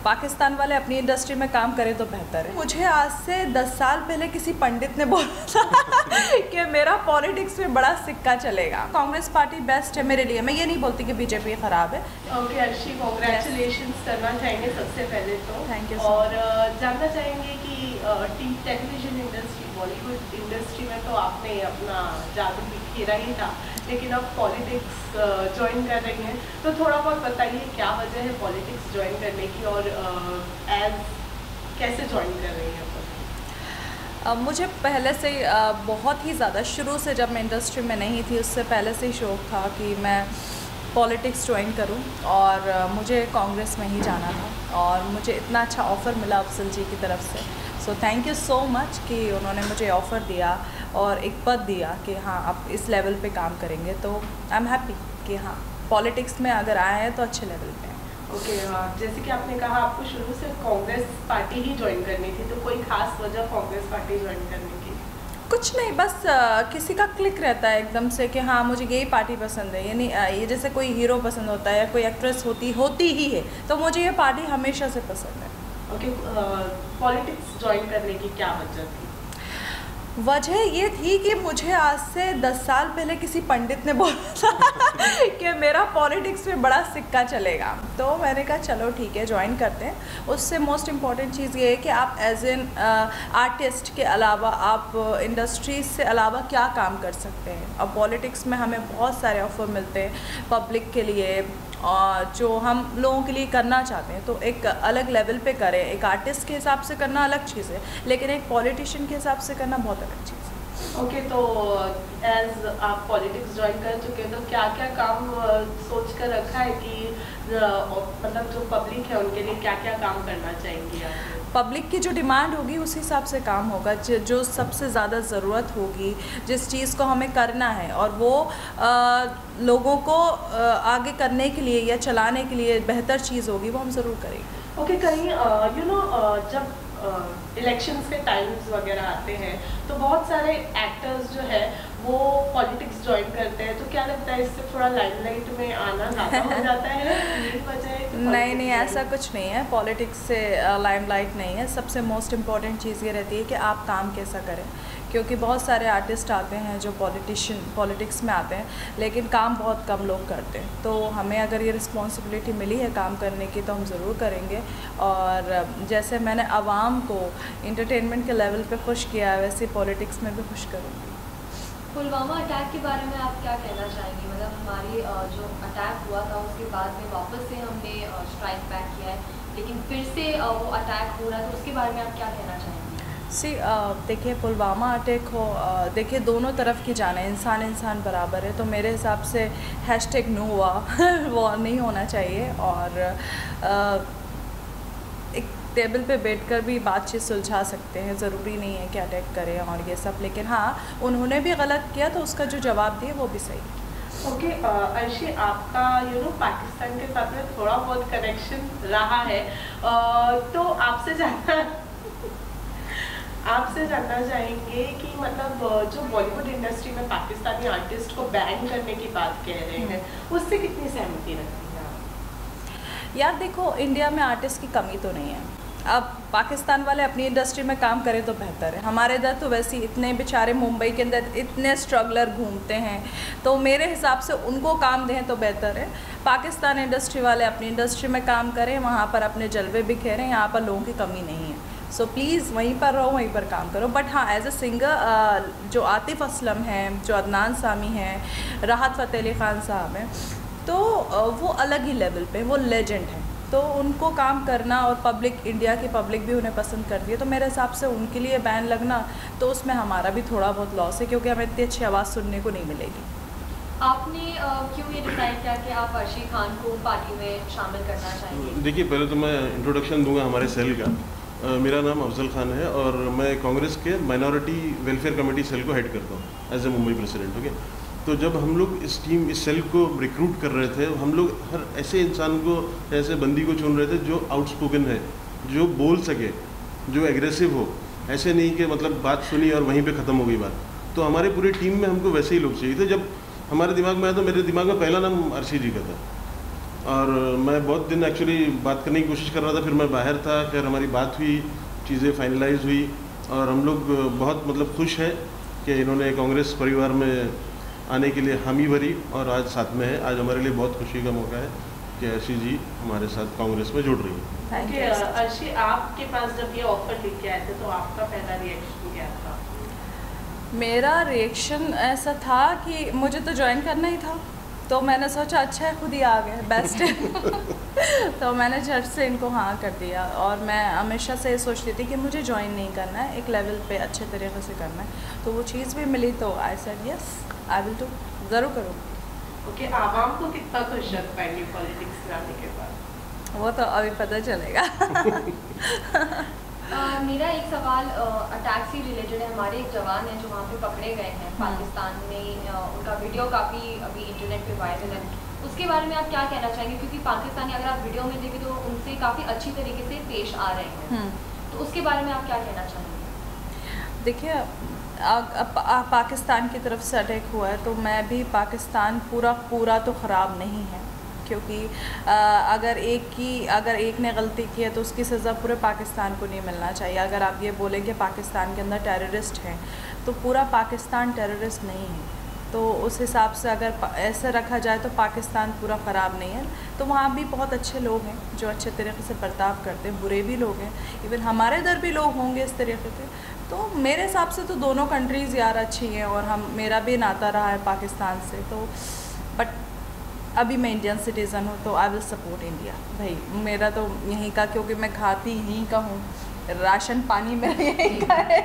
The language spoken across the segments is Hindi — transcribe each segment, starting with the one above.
पाकिस्तान वाले अपनी इंडस्ट्री में काम करें तो बेहतर है। मुझे आज से 10 साल पहले किसी पंडित ने बोला था कि मेरा पॉलिटिक्स में बड़ा सिक्का चलेगा। कांग्रेस पार्टी बेस्ट है मेरे लिए। मैं ये नहीं बोलती कि बीजेपी ख़राब है। ओके अर्शी, कॉन्ग्रेचुलेशंस करना चाहेंगे सबसे पहले तो। Thank you. और जानना चाहेंगे कि टेलीविजन इंडस्ट्री, बॉलीवुड इंडस्ट्री में तो आपने अपना जादू बिखेरा ही था, लेकिन अब पॉलिटिक्स ज्वाइन कर रही हैं, तो थोड़ा बहुत बताइए क्या वजह है पॉलिटिक्स ज्वाइन करने की और एज कैसे ज्वाइन कर रही हैं? मुझे पहले से बहुत ही ज़्यादा, शुरू से जब मैं इंडस्ट्री में नहीं थी उससे पहले से ही शौक़ था कि मैं पॉलिटिक्स ज्वाइन करूं, और मुझे कांग्रेस में ही जाना था और मुझे इतना अच्छा ऑफ़र मिला अफजल जी की तरफ से। So thank you so much कि उन्होंने मुझे ऑफ़र दिया और एक पद दिया कि हाँ आप इस लेवल पे काम करेंगे। तो आई एम हैप्पी कि हाँ पॉलिटिक्स में अगर आए हैं तो अच्छे लेवल पे हैं। ओके, जैसे कि आपने कहा आपको शुरू से कांग्रेस पार्टी ही ज्वाइन करनी थी, तो कोई खास वजह कांग्रेस पार्टी ज्वाइन करने की? कुछ नहीं, बस किसी का क्लिक रहता है एकदम से कि हाँ मुझे यही पार्टी पसंद है। यानी ये जैसे कोई हीरो पसंद होता है या कोई एक्ट्रेस होती ही है, तो मुझे ये पार्टी हमेशा से पसंद है। ओके, पॉलिटिक्स ज्वाइन करने की क्या वजह थी? वजह ये थी कि मुझे आज से 10 साल पहले किसी पंडित ने बोला था कि मेरा पॉलिटिक्स में बड़ा सिक्का चलेगा। तो मैंने कहा चलो ठीक है ज्वाइन करते हैं। उससे मोस्ट इम्पॉर्टेंट चीज़ ये है कि आप एज एन आर्टिस्ट के अलावा आप इंडस्ट्री से अलावा क्या काम कर सकते हैं। अब पॉलिटिक्स में हमें बहुत सारे ऑफ़र मिलते हैं पब्लिक के लिए, जो हम लोगों के लिए करना चाहते हैं, तो एक अलग लेवल पे करें। एक आर्टिस्ट के हिसाब से करना अलग चीज़ है, लेकिन एक पॉलिटिशियन के हिसाब से करना बहुत अलग चीज़ है। ओके, तो एज आप पॉलिटिक्स ज्वाइन कर चुके हैं, तो क्या क्या काम सोच कर रखा है कि मतलब जो पब्लिक है उनके लिए क्या क्या काम करना चाहेंगी आप? पब्लिक की जो डिमांड होगी उस हिसाब से काम होगा। जो सबसे ज़्यादा ज़रूरत होगी, जिस चीज़ को हमें करना है और वो लोगों को आगे करने के लिए या चलाने के लिए बेहतर चीज़ होगी, वो हम ज़रूर करेंगे। ओके, कहीं जब इलेक्शंस के टाइम्स वगैरह आते हैं तो बहुत सारे एक्टर्स जो है वो पॉलिटिक्स ज्वाइन करते हैं, तो क्या लगता है इससे थोड़ा लाइमलाइट में आना ज़्यादा हो जाता है? यही वजह है? नहीं, ऐसा कुछ नहीं है। पॉलिटिक्स से लाइमलाइट नहीं है। सबसे मोस्ट इम्पॉर्टेंट चीज़ ये रहती है कि आप काम कैसा करें, क्योंकि बहुत सारे आर्टिस्ट आते हैं जो पॉलिटिक्स में आते हैं, लेकिन काम बहुत कम लोग करते हैं। तो हमें अगर ये रिस्पॉन्सिबिलिटी मिली है काम करने की तो हम ज़रूर करेंगे। और जैसे मैंने आवाम को इंटरटेनमेंट के लेवल पे खुश किया है, वैसे पॉलिटिक्स में भी खुश करूँगी। पुलवामा अटैक के बारे में आप क्या कहना चाहेंगे? मतलब हमारी जो अटैक हुआ था उसके बाद में वापस से हमने स्ट्राइक बैक किया है, लेकिन फिर से वो अटैक हो रहा है, तो उसके बारे में आप क्या कहना चाहेंगे? देखिए पुलवामा अटैक हो, देखिए दोनों तरफ की जाने, इंसान बराबर है। तो मेरे हिसाब से #नो वॉर नहीं होना चाहिए, और एक टेबल पे बैठकर भी बातचीत सुलझा सकते हैं। ज़रूरी नहीं है कि अटैक करें और ये सब, लेकिन हाँ उन्होंने भी गलत किया तो उसका जो जवाब दिया वो भी सही। ओके, अर्शी, आपका पाकिस्तान के साथ में थोड़ा बहुत कनेक्शन रहा है, तो आपसे जानना चाहेंगे कि मतलब जो बॉलीवुड इंडस्ट्री में पाकिस्तानी आर्टिस्ट को बैन करने की बात कह रहे हैं, उससे कितनी सहमति रखती हैं आप? यार देखो, इंडिया में आर्टिस्ट की कमी तो नहीं है। अब पाकिस्तान वाले अपनी इंडस्ट्री में काम करें तो बेहतर है। हमारे इधर तो वैसे ही इतने बेचारे मुंबई के अंदर इतने स्ट्रगलर घूमते हैं, तो मेरे हिसाब से उनको काम दें तो बेहतर है। पाकिस्तान इंडस्ट्री वाले अपनी इंडस्ट्री में काम करें, वहाँ पर अपने जलवे बिखेरें। यहाँ पर लोगों की कमी नहीं है। सो प्लीज़ वहीं पर रहो, वहीं पर काम करो। बट हाँ, एज अ सिंगर जो आतिफ़ असलम हैं, जो अदनान सामी हैं, राहत फ़तेह अली ख़ान साहब हैं, तो वो अलग ही लेवल पे, वो लेजेंड हैं। तो उनको काम करना, और पब्लिक, इंडिया की पब्लिक भी उन्हें पसंद करती है, तो मेरे हिसाब से उनके लिए बैन लगना तो उसमें हमारा भी थोड़ा बहुत लॉस है, क्योंकि हमें इतनी अच्छी आवाज़ सुनने को नहीं मिलेगी। आपने क्यों ये डिसाइड किया कि आप अर्शी खान को पार्टी में शामिल करना चाहेंगे? देखिए, पहले तो मैं इंट्रोडक्शन दूंगा हमारे सेल का। मेरा नाम अफजल खान है और मैं कांग्रेस के माइनॉरिटी वेलफेयर कमेटी सेल को हेड करता हूँ as a Mumbai president. Okay, तो जब हम लोग इस सेल को रिक्रूट कर रहे थे, हम लोग हर ऐसे इंसान को, ऐसे बंदी को चुन रहे थे जो आउटस्पोकन है, जो बोल सके, जो एग्रेसिव हो। ऐसे नहीं कि मतलब बात सुनी और वहीं पे ख़त्म हो गई बात। तो हमारे पूरी टीम में हमको वैसे ही लोग चाहिए थे। जब हमारे दिमाग में आया तो मेरे दिमाग में पहला नाम अर्शी जी का था, और मैं बहुत दिन एक्चुअली बात करने की कोशिश कर रहा था, फिर मैं बाहर था, खैर हमारी बात हुई, चीज़ें फाइनलाइज हुई और हम लोग बहुत मतलब खुश हैं कि इन्होंने कांग्रेस परिवार में आने के लिए हामी भरी और आज साथ में है। आज हमारे लिए बहुत खुशी का मौका है कि अर्शी जी हमारे साथ कांग्रेस में जुड़ रही है। अर्शी, आपके पास जब ये ऑफर लेके आए थे तो आपका पहला रिएक्शन क्या था? मेरा रिएक्शन ऐसा था कि मुझे तो ज्वाइन करना ही था, तो मैंने सोचा अच्छा है खुद ही आ गए, बेस्ट है। तो मैंने झट से इनको हाँ कर दिया और मैं हमेशा से सोचती थी कि मुझे ज्वाइन नहीं करना है, एक लेवल पे अच्छे तरीके से करना है, तो वो चीज़ भी मिली तो I said yes I will do, ज़रूर करूँगी। ओके, आवाम को कितना खुश रख पाएंगे पॉलिटिक्स में आने के बाद? वो तो अभी पता चलेगा। मेरा एक सवाल अटैक से रिलेटेड है। हमारे एक जवान हैं जो वहाँ पे पकड़े गए हैं पाकिस्तान में, उनका वीडियो काफ़ी अभी इंटरनेट पे वायरल है, उसके बारे में आप क्या कहना चाहेंगे? क्योंकि पाकिस्तानी अगर आप वीडियो में देखें तो उनसे काफ़ी अच्छी तरीके से पेश आ रहे हैं, तो उसके बारे में आप क्या कहना चाहेंगे? देखिए, पाकिस्तान की तरफ से अटैक हुआ है तो मैं भी पाकिस्तान पूरा तो ख़राब नहीं है, क्योंकि अगर एक ने गलती की है तो उसकी सज़ा पूरे पाकिस्तान को नहीं मिलना चाहिए। अगर आप ये बोलें कि पाकिस्तान के अंदर टेररिस्ट हैं तो पूरा पाकिस्तान टेररिस्ट नहीं है, तो उस हिसाब से अगर ऐसे रखा जाए तो पाकिस्तान पूरा ख़राब नहीं है। तो वहाँ भी बहुत अच्छे लोग हैं जो अच्छे तरीके से बर्ताव करते हैं, बुरे भी लोग हैं, इवन हमारे इधर भी लोग होंगे इस तरीके के। तो मेरे हिसाब से तो दोनों कंट्रीज़ यार अच्छी हैं और मेरा भी नाता रहा है पाकिस्तान से, तो बट अभी मैं इंडियन सिटीज़न हूँ तो आई विल सपोर्ट इंडिया। भाई मेरा तो यहीं का, क्योंकि मैं खाती यहीं का हूँ, राशन पानी मेरा यहीं का है,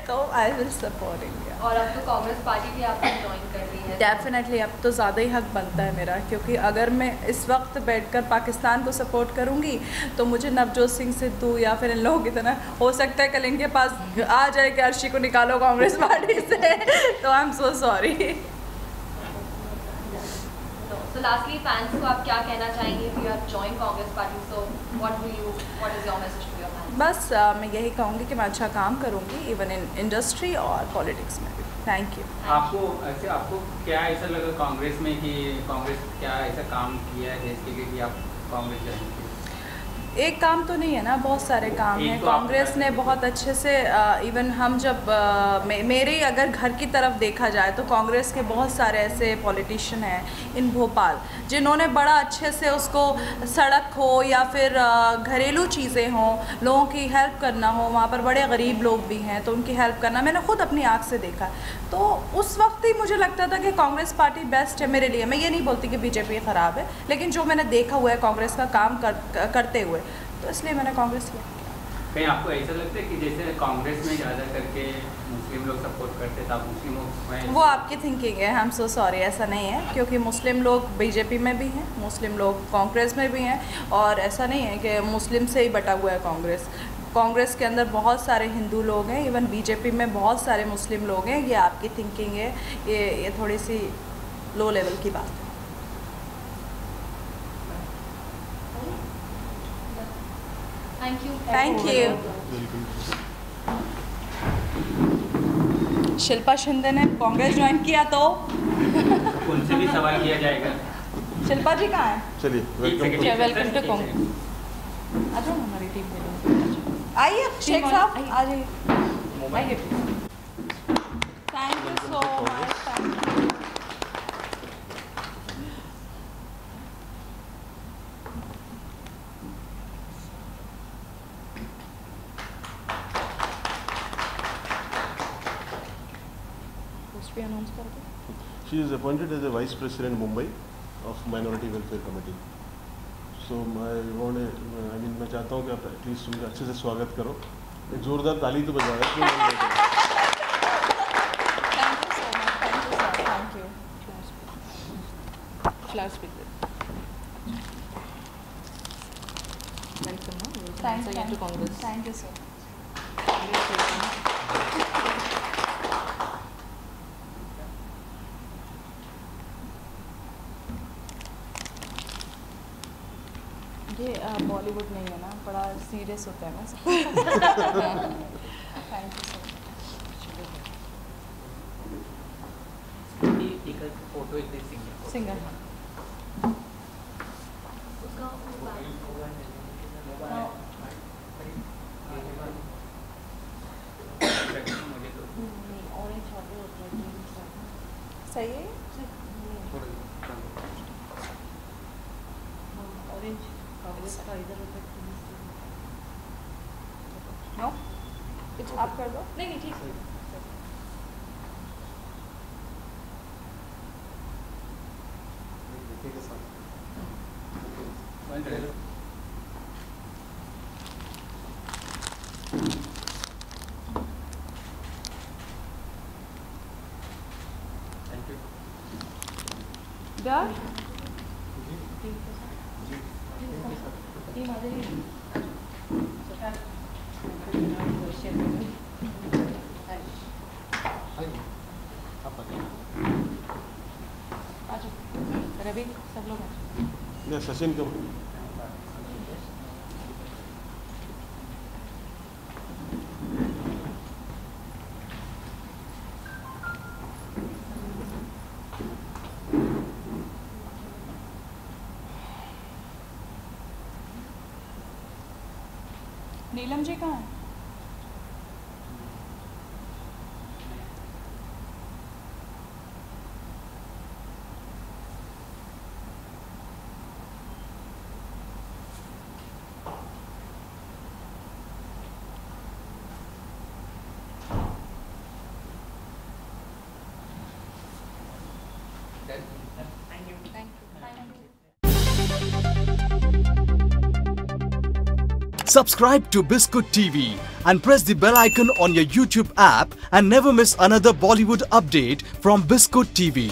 तो आई विल सपोर्ट इंडिया। और अब तो कांग्रेस पार्टी भी आपने ज्वाइन कर ली है। डेफिनेटली अब तो ज़्यादा ही हक बनता है मेरा, क्योंकि अगर मैं इस वक्त बैठकर पाकिस्तान को सपोर्ट करूँगी तो मुझे नवजोत सिंह सिद्धू या फिर इन लोगों की तरह हो सकता है कल इनके पास आ जाए कि अर्शी को निकालो कांग्रेस पार्टी से। तो I am so sorry. So lastly, fans को आप क्या कहना चाहेंगे? If you have joined Congress party, so what is your message to your fans? बस मैं यही कहूँगी कि मैं अच्छा काम करूँगी इवन इन इंडस्ट्री और पॉलिटिक्स में भी। Thank you. आपको क्या ऐसा लगा कांग्रेस में कि कांग्रेस क्या ऐसा काम किया है देश के लिए कि आप कांग्रेस ज्वाइन किए? एक काम तो नहीं है ना, बहुत सारे काम हैं। कांग्रेस ने बहुत अच्छे से इवन हम जब मेरे अगर घर की तरफ देखा जाए तो कांग्रेस के बहुत सारे ऐसे पॉलिटिशियन हैं इन भोपाल जिन्होंने बड़ा अच्छे से उसको, सड़क हो या फिर घरेलू चीज़ें हों, लोगों की हेल्प करना हो, वहाँ पर बड़े गरीब लोग भी हैं तो उनकी हेल्प करना मैंने खुद अपनी आँख से देखा। तो उस वक्त ही मुझे लगता था कि कांग्रेस पार्टी बेस्ट है मेरे लिए। मैं ये नहीं बोलती कि बीजेपी ख़राब है, लेकिन जो मैंने देखा हुआ है कांग्रेस का काम करते हुए, तो इसलिए मैंने कांग्रेस किया। कहीं आपको ऐसा लगता है कि जैसे कांग्रेस में ज़्यादा करके मुस्लिम लोग सपोर्ट करते थे, आप मुस्लिम वो आपकी थिंकिंग है, आई एम सो सॉरी, ऐसा नहीं है, क्योंकि मुस्लिम लोग बीजेपी में भी हैं, मुस्लिम लोग कांग्रेस में भी हैं, और ऐसा नहीं है कि मुस्लिम से ही बटा हुआ है कांग्रेस। कांग्रेस के अंदर बहुत सारे हिंदू लोग हैं, इवन बीजेपी में बहुत सारे मुस्लिम लोग हैं। ये आपकी थिंकिंग है, ये थोड़ी सी लो लेवल की बात है। Thank you. शिल्पा शिंदे ने कांग्रेस ज्वाइन किया तो उनसे भी सवाल किया जाएगा। शिल्पा जी कहाँ हैं? चलिए, वेलकम टू कांग्रेस। आ जाओ हमारी टीम में, आइए शेख साहब आ जाइए, आइए please. Thank you so much, thank you. She is appointed as a Vice President Mumbai of Minority Welfare Committee. So मैं चाहता हूँ कि आप एटलीस्ट उनका अच्छे से स्वागत करो, एक जोरदार ताली तो बजाओ। Thank you. Flowers with it. Welcome. Thank you to Congress. Thank you so much. ये बॉलीवुड नहीं है ना, बड़ा सीरियस होता है ना। Thank you so much. Photo singer singer सही है। नो कुछ आप कर दो। नहीं ठीक है। डर रवि सब लोग सचिन कब नीलम जी कहाँ है? Subscribe to Biscuit TV and press the bell icon on your YouTube app and never miss another Bollywood update from Biscuit TV.